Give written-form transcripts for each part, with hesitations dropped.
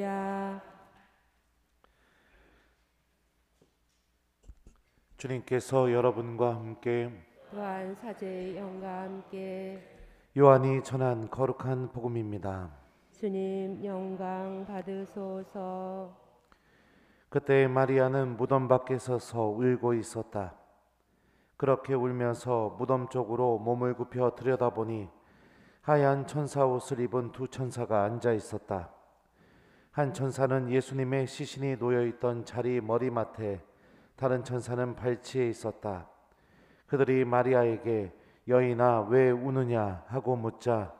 야, 주님께서 여러분과 함께 또한 사제의 영과 함께 요한이 전한 거룩한 복음입니다. 주님 영광 받으소서. 그때 마리아는 무덤 밖에 서서 울고 있었다. 그렇게 울면서 무덤 쪽으로 몸을 굽혀 들여다보니 하얀 천사 옷을 입은 두 천사가 앉아 있었다. 한 천사는 예수님의 시신이 놓여 있던 자리 머리맡에, 다른 천사는 발치에 있었다. 그들이 마리아에게 여인아 왜 우느냐 하고 묻자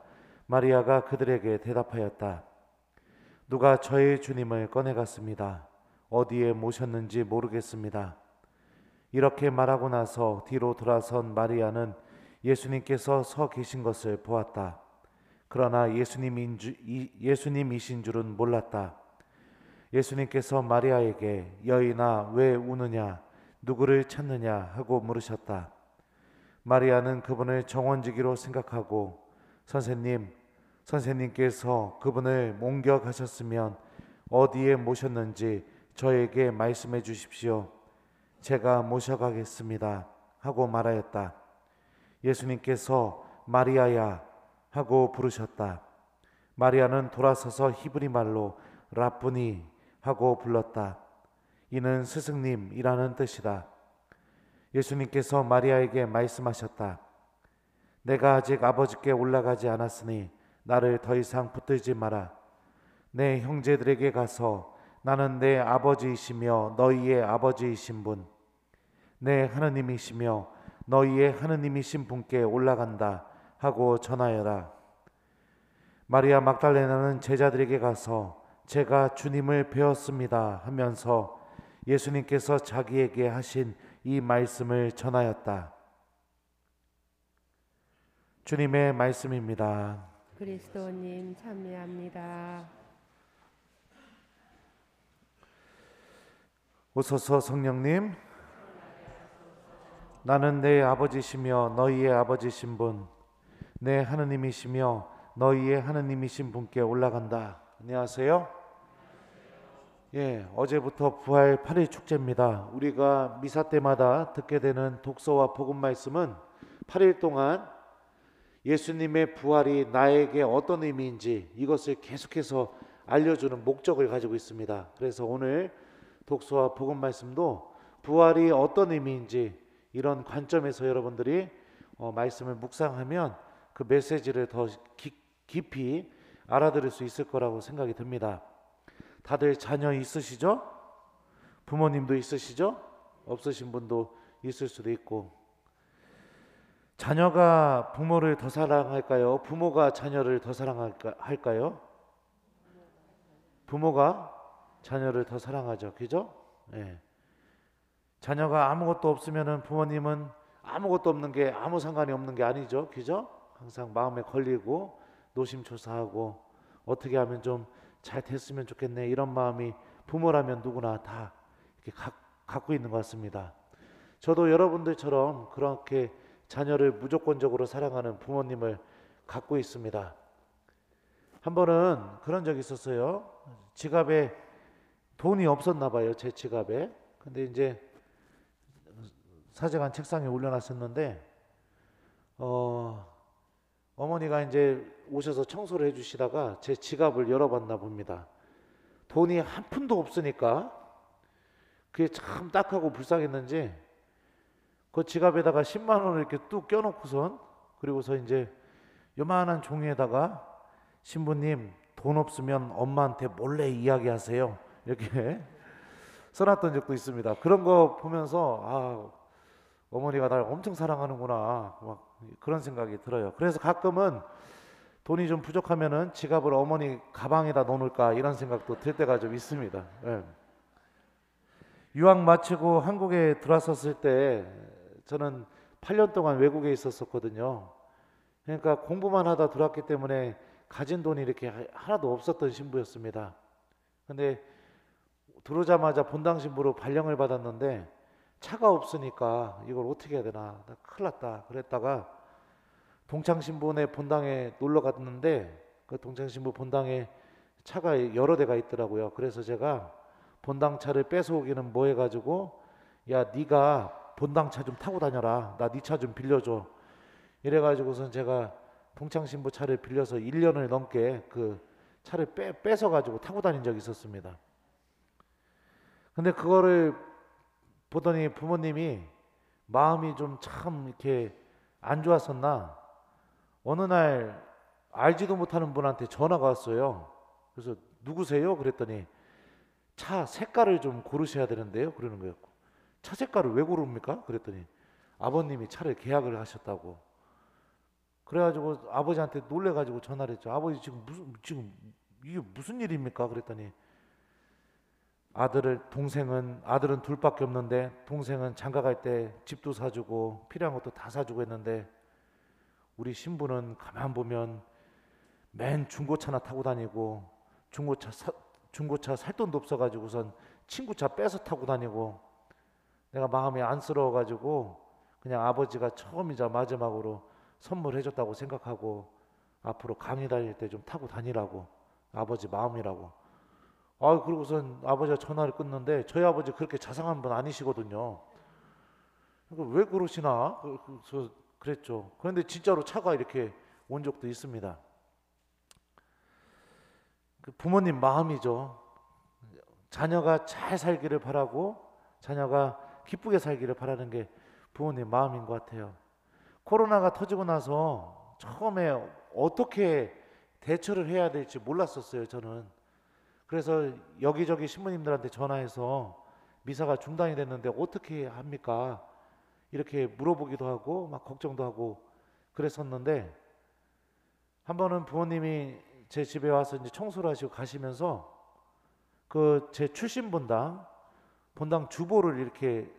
마리아가 그들에게 대답하였다. 누가 저의 주님을 꺼내갔습니다. 어디에 모셨는지 모르겠습니다. 이렇게 말하고 나서 뒤로 돌아선 마리아는 예수님께서 서 계신 것을 보았다. 그러나 예수님이신 줄은 몰랐다. 예수님께서 마리아에게 여인아 왜 우느냐 누구를 찾느냐 하고 물으셨다. 마리아는 그분을 정원지기로 생각하고 선생님께서 그분을 옮겨가셨으면 어디에 모셨는지 저에게 말씀해 주십시오. 제가 모셔가겠습니다 하고 말하였다. 예수님께서 마리아야 하고 부르셨다. 마리아는 돌아서서 히브리 말로 라쁘니 하고 불렀다. 이는 스승님이라는 뜻이다. 예수님께서 마리아에게 말씀하셨다. 내가 아직 아버지께 올라가지 않았으니 나를 더 이상 붙들지 마라. 내 형제들에게 가서 나는 내 아버지이시며 너희의 아버지이신 분, 내 하느님이시며 너희의 하느님이신 분께 올라간다 하고 전하여라. 마리아 막달레나는 제자들에게 가서 제가 주님을 배웠습니다 하면서 예수님께서 자기에게 하신 이 말씀을 전하였다. 주님의 말씀입니다. 그리스도님 참여합니다. 오소서 성령님, 나는 내 아버지시며 너희의 아버지신 분, 내 하느님이시며 너희의 하느님이신 분께 올라간다. 안녕하세요. 어제부터 부활 8일 축제입니다. 우리가 미사 때마다 듣게 되는 독서와 복음 말씀은 8일 동안 예수님의 부활이 나에게 어떤 의미인지 이것을 계속해서 알려주는 목적을 가지고 있습니다. 그래서 오늘 독서와 복음 말씀도 부활이 어떤 의미인지 이런 관점에서 여러분들이 말씀을 묵상하면 그 메시지를 더 깊이 알아들을 수 있을 거라고 생각이 듭니다. 다들 자녀 있으시죠? 부모님도 있으시죠? 없으신 분도 있을 수도 있고. 자녀가 부모를 더 사랑할까요? 부모가 자녀를 더 사랑할까요? 부모가 자녀를 더 사랑하죠. 그죠? 예. 자녀가 아무것도 없으면은 부모님은 아무것도 없는 게 아무 상관이 없는 게 아니죠. 그죠? 항상 마음에 걸리고 노심초사하고 어떻게 하면 좀 잘 됐으면 좋겠네 이런 마음이 부모라면 누구나 다 이렇게 갖고 있는 것 같습니다. 저도 여러분들처럼 그렇게 자녀를 무조건적으로 사랑하는 부모님을 갖고 있습니다. 한 번은 그런 적이 있었어요. 지갑에 돈이 없었나 봐요. 제 지갑에. 근데 이제 사제관 책상에 올려놨었는데 어머니가 이제 오셔서 청소를 해주시다가 제 지갑을 열어봤나 봅니다. 돈이 한 푼도 없으니까 그게 참 딱하고 불쌍했는지 그 지갑에다가 10만 원을 이렇게 뚝 껴놓고선 그리고서 이제 요만한 종이에다가 신부님 돈 없으면 엄마한테 몰래 이야기하세요 이렇게 써놨던 적도 있습니다. 그런 거 보면서 어머니가 날 엄청 사랑하는구나 막 그런 생각이 들어요. 그래서 가끔은 돈이 좀 부족하면은 지갑을 어머니 가방에다 넣어놓을까 이런 생각도 들 때가 좀 있습니다. 예. 유학 마치고 한국에 들어왔었을 때 저는 8년 동안 외국에 있었거든요. 그러니까 공부만 하다 들어왔기 때문에 가진 돈이 이렇게 하나도 없었던 신부였습니다. 근데 들어오자마자 본당 신부로 발령을 받았는데 차가 없으니까 이걸 어떻게 해야 되나 나 큰일 났다 그랬다가 동창신부네 본당에 놀러 갔는데 그 동창신부 본당에 차가 여러 대가 있더라고요. 그래서 제가 본당 차를 뺏어오기는 뭐 해가지고, 야 네가 본당 차 좀 타고 다녀라, 나 네 차 좀 빌려줘, 이래가지고선 제가 동창신부 차를 빌려서 1년을 넘게 그 차를 뺏어가지고 타고 다닌 적이 있었습니다. 근데 그거를 보더니 부모님이 마음이 좀 참 이렇게 안 좋았었나, 어느 날 알지도 못하는 분한테 전화가 왔어요. 그래서 누구세요? 그랬더니 차 색깔을 좀 고르셔야 되는데요, 그러는 거예요. 차 색깔을 왜 고릅니까? 그랬더니 아버님이 차를 계약을 하셨다고. 그래가지고 아버지한테 놀래가지고 전화를 했죠. 아버지 지금 이게 무슨 일입니까? 그랬더니 아들은 둘밖에 없는데 동생은 장가 갈 때 집도 사주고 필요한 것도 다 사주고 했는데 우리 신부는 가만 보면 맨 중고차나 타고 다니고 중고차 살 돈도 없어가지고선 친구 차 뺏어 타고 다니고, 내가 마음이 안쓰러워가지고 그냥 아버지가 처음이자 마지막으로 선물해줬다고 생각하고 앞으로 강의 다닐 때 좀 타고 다니라고, 아버지 마음이라고. 그러고선 아버지가 전화를 끊는데 저희 아버지 그렇게 자상한 분 아니시거든요. 그러니까 왜 그러시나? 그랬죠. 그런데 진짜로 차가 이렇게 온 적도 있습니다. 그 부모님 마음이죠. 자녀가 잘 살기를 바라고 자녀가 기쁘게 살기를 바라는 게 부모님 마음인 것 같아요. 코로나가 터지고 나서 처음에 어떻게 대처를 해야 될지 몰랐었어요, 저는. 그래서 여기저기 신부님들한테 전화해서 미사가 중단이 됐는데 어떻게 합니까? 이렇게 물어보기도 하고 막 걱정도 하고 그랬었는데, 한 번은 부모님이 제 집에 와서 이제 청소를 하시고 가시면서 그 제 출신 본당 주보를 이렇게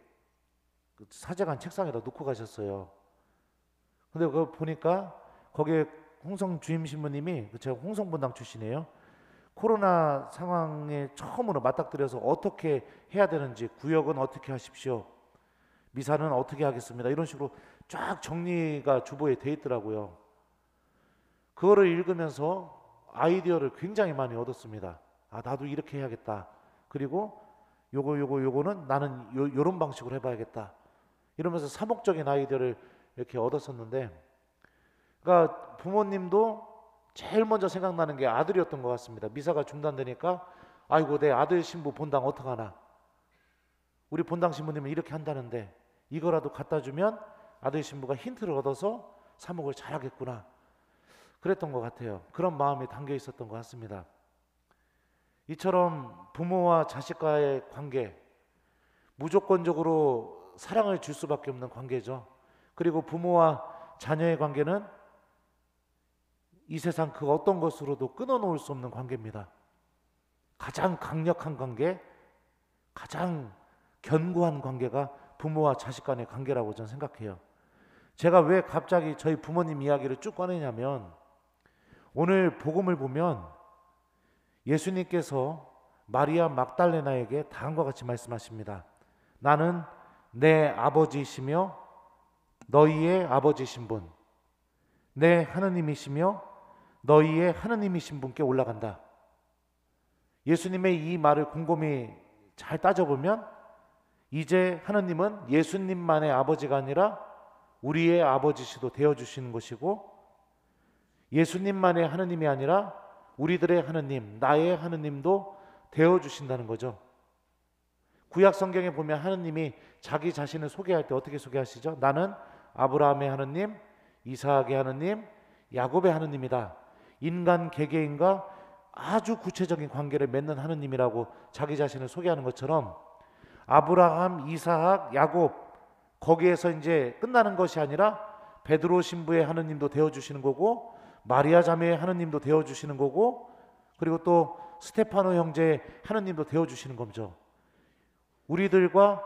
그 사제관 책상에다 놓고 가셨어요. 근데 그거 보니까 거기에 홍성 주임 신부님이, 제가 홍성 본당 출신이에요. 코로나 상황에 처음으로 맞닥뜨려서 어떻게 해야 되는지, 구역은 어떻게 하십시오, 미사는 어떻게 하겠습니다, 이런 식으로 쫙 정리가 주보에 돼 있더라고요. 그거를 읽으면서 아이디어를 굉장히 많이 얻었습니다. 나도 이렇게 해야겠다. 그리고 요거는 나는 요런 방식으로 해봐야겠다. 이러면서 사목적인 아이디어를 이렇게 얻었었는데, 그러니까 부모님도 제일 먼저 생각나는 게 아들이었던 것 같습니다. 미사가 중단되니까 아이고 내 아들 신부 본당 어떡하나, 우리 본당 신부님은 이렇게 한다는데 이거라도 갖다 주면 아들 신부가 힌트를 얻어서 사목을 잘하겠구나, 그랬던 것 같아요. 그런 마음이 담겨 있었던 것 같습니다. 이처럼 부모와 자식과의 관계, 무조건적으로 사랑을 줄 수밖에 없는 관계죠. 그리고 부모와 자녀의 관계는 이 세상 그 어떤 것으로도 끊어놓을 수 없는 관계입니다. 가장 강력한 관계, 가장 견고한 관계가 부모와 자식 간의 관계라고 저는 생각해요. 제가 왜 갑자기 저희 부모님 이야기를 쭉 꺼내냐면, 오늘 복음을 보면 예수님께서 마리아 막달레나에게 다음과 같이 말씀하십니다. 나는 내 아버지이시며 너희의 아버지이신 분, 내 하느님이시며 너희의 하느님이신 분께 올라간다. 예수님의 이 말을 곰곰이 잘 따져보면 이제 하느님은 예수님만의 아버지가 아니라 우리의 아버지시도 되어주시는 것이고, 예수님만의 하느님이 아니라 우리들의 하느님, 나의 하느님도 되어주신다는 거죠. 구약 성경에 보면 하느님이 자기 자신을 소개할 때 어떻게 소개하시죠? 나는 아브라함의 하느님, 이삭의 하느님, 야곱의 하느님이다. 인간 개개인과 아주 구체적인 관계를 맺는 하느님이라고 자기 자신을 소개하는 것처럼, 아브라함, 이삭, 야곱, 거기에서 이제 끝나는 것이 아니라 베드로 신부의 하느님도 되어주시는 거고, 마리아 자매의 하느님도 되어주시는 거고, 그리고 또 스테파노 형제의 하느님도 되어주시는 거죠. 우리들과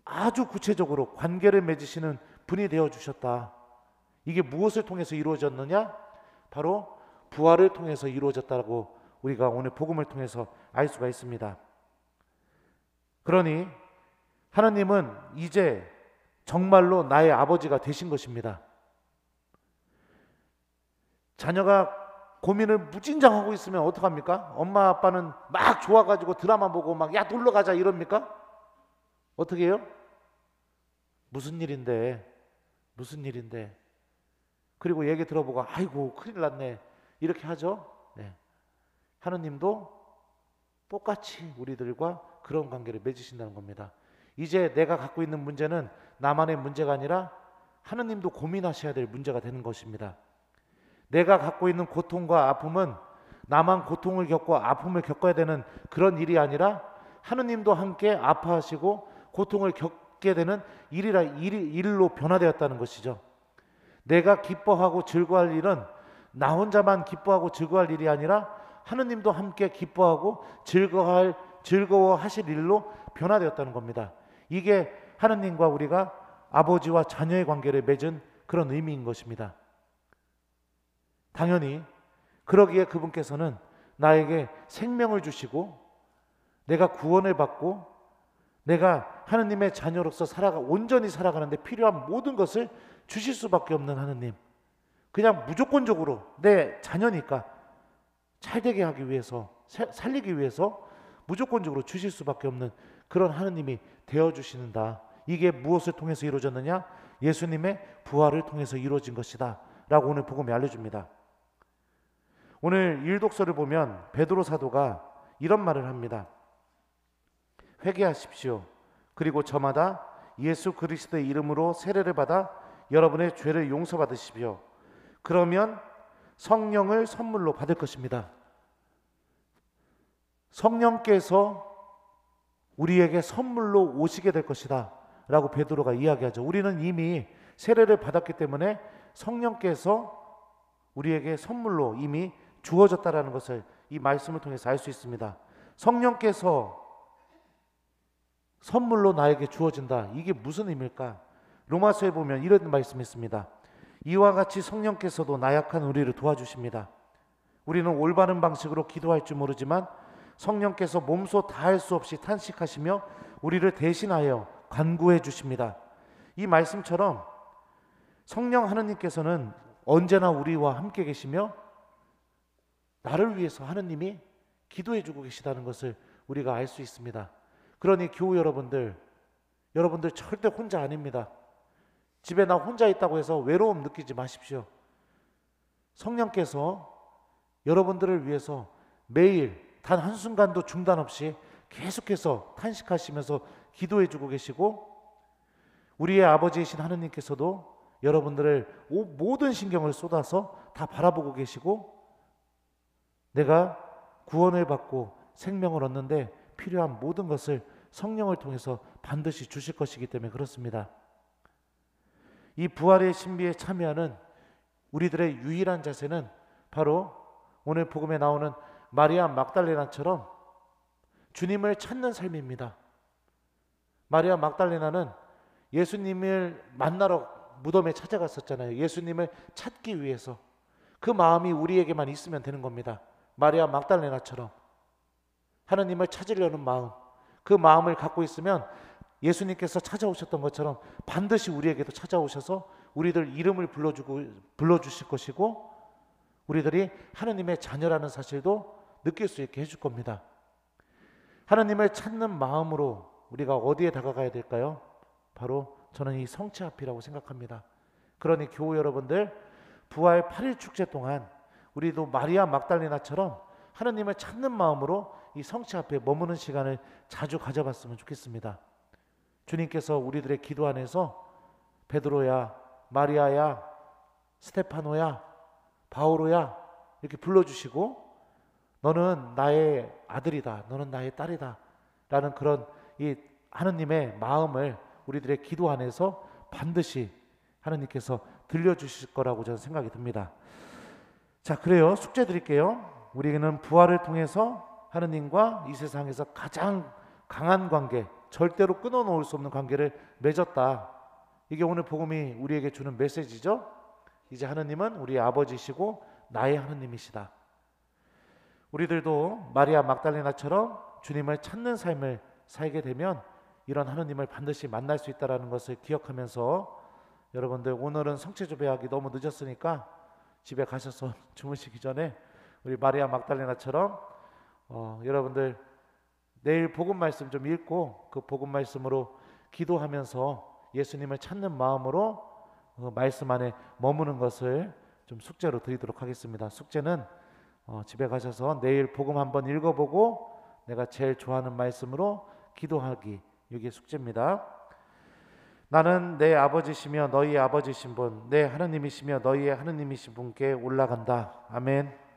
아주 구체적으로 관계를 맺으시는 분이 되어주셨다. 이게 무엇을 통해서 이루어졌느냐? 바로 부활을 통해서 이루어졌다고 우리가 오늘 복음을 통해서 알 수가 있습니다. 그러니 하나님은 이제 정말로 나의 아버지가 되신 것입니다. 자녀가 고민을 무진장하고 있으면 어떡합니까? 엄마 아빠는 막 좋아가지고 드라마 보고 막 야 놀러 가자 이럽니까? 어떻게 해요? 무슨 일인데 무슨 일인데 그리고 얘기 들어보고 아이고 큰일 났네 이렇게 하죠. 네. 하느님도 똑같이 우리들과 그런 관계를 맺으신다는 겁니다. 이제 내가 갖고 있는 문제는 나만의 문제가 아니라 하느님도 고민하셔야 될 문제가 되는 것입니다. 내가 갖고 있는 고통과 아픔은 나만 고통을 겪고 아픔을 겪어야 되는 그런 일이 아니라 하느님도 함께 아파하시고 고통을 겪게 되는 일로 변화되었다는 것이죠. 내가 기뻐하고 즐거워할 일은 나 혼자만 기뻐하고 즐거워할 일이 아니라 하느님도 함께 기뻐하고 즐거워하실 일로 변화되었다는 겁니다. 이게 하느님과 우리가 아버지와 자녀의 관계를 맺은 그런 의미인 것입니다. 당연히 그러기에 그분께서는 나에게 생명을 주시고 내가 구원을 받고 내가 하느님의 자녀로서 온전히 살아가는데 필요한 모든 것을 주실 수밖에 없는 하느님, 그냥 무조건적으로 내 자녀니까 잘되게 하기 위해서 살리기 위해서 무조건적으로 주실 수밖에 없는 그런 하느님이 되어주시는다. 이게 무엇을 통해서 이루어졌느냐? 예수님의 부활을 통해서 이루어진 것이다 라고 오늘 복음이 알려줍니다. 오늘 일독서를 보면 베드로 사도가 이런 말을 합니다. 회개하십시오. 그리고 저마다 예수 그리스도의 이름으로 세례를 받아 여러분의 죄를 용서받으십시오. 그러면 성령을 선물로 받을 것입니다. 성령께서 우리에게 선물로 오시게 될 것이다 라고 베드로가 이야기하죠. 우리는 이미 세례를 받았기 때문에 성령께서 우리에게 선물로 이미 주어졌다라는 것을 이 말씀을 통해서 알 수 있습니다. 성령께서 선물로 나에게 주어진다. 이게 무슨 의미일까? 로마서에 보면 이런 말씀이 있습니다. 이와 같이 성령께서도 나약한 우리를 도와주십니다. 우리는 올바른 방식으로 기도할 줄 모르지만 성령께서 몸소 다할 수 없이 탄식하시며 우리를 대신하여 간구해 주십니다. 이 말씀처럼 성령 하느님께서는 언제나 우리와 함께 계시며 나를 위해서 하느님이 기도해 주고 계시다는 것을 우리가 알 수 있습니다. 그러니 교우 여러분들 절대 혼자 아닙니다. 집에 나 혼자 있다고 해서 외로움 느끼지 마십시오. 성령께서 여러분들을 위해서 매일 단 한순간도 중단 없이 계속해서 탄식하시면서 기도해 주고 계시고 우리의 아버지이신 하느님께서도 여러분들을 모든 신경을 쏟아서 다 바라보고 계시고 내가 구원을 받고 생명을 얻는데 필요한 모든 것을 성령을 통해서 반드시 주실 것이기 때문에 그렇습니다. 이 부활의 신비에 참여하는 우리들의 유일한 자세는 바로 오늘 복음에 나오는 마리아 막달레나처럼 주님을 찾는 삶입니다. 마리아 막달레나는 예수님을 만나러 무덤에 찾아갔었잖아요. 예수님을 찾기 위해서. 그 마음이 우리에게만 있으면 되는 겁니다. 마리아 막달레나처럼 하나님을 찾으려는 마음, 그 마음을 갖고 있으면 예수님께서 찾아오셨던 것처럼 반드시 우리에게도 찾아오셔서 우리들 이름을 불러주실 것이고 우리들이 하나님의 자녀라는 사실도 느낄 수 있게 해줄 겁니다. 하나님을 찾는 마음으로 우리가 어디에 다가가야 될까요? 바로 저는 이 성체 앞이라고 생각합니다. 그러니 교우 여러분들 부활 8일 축제 동안 우리도 마리아 막달레나처럼 하나님을 찾는 마음으로 이 성체 앞에 머무는 시간을 자주 가져봤으면 좋겠습니다. 주님께서 우리들의 기도 안에서 베드로야, 마리아야, 스테파노야, 바오로야 이렇게 불러주시고 너는 나의 아들이다, 너는 나의 딸이다 라는 그런 이 하느님의 마음을 우리들의 기도 안에서 반드시 하느님께서 들려주실 거라고 저는 생각이 듭니다. 자, 그래요. 숙제 드릴게요. 우리는 부활을 통해서 하느님과 이 세상에서 가장 강한 관계, 절대로 끊어놓을 수 없는 관계를 맺었다. 이게 오늘 복음이 우리에게 주는 메시지죠. 이제 하느님은 우리 아버지시고 나의 하느님이시다. 우리들도 마리아 막달레나처럼 주님을 찾는 삶을 살게 되면 이런 하느님을 반드시 만날 수 있다는 것을 기억하면서 여러분들 오늘은 성체조배하기 너무 늦었으니까 집에 가셔서 주무시기 전에 우리 마리아 막달레나처럼 여러분들 내일 복음 말씀 좀 읽고 그 복음 말씀으로 기도하면서 예수님을 찾는 마음으로 말씀 안에 머무는 것을 좀 숙제로 드리도록 하겠습니다. 숙제는 집에 가셔서 내일 복음 한번 읽어보고 내가 제일 좋아하는 말씀으로 기도하기, 이게 숙제입니다. 나는 내 아버지시며 너희의 아버지신 분, 내 하느님이시며 너희의 하느님이신 분께 올라간다. 아멘.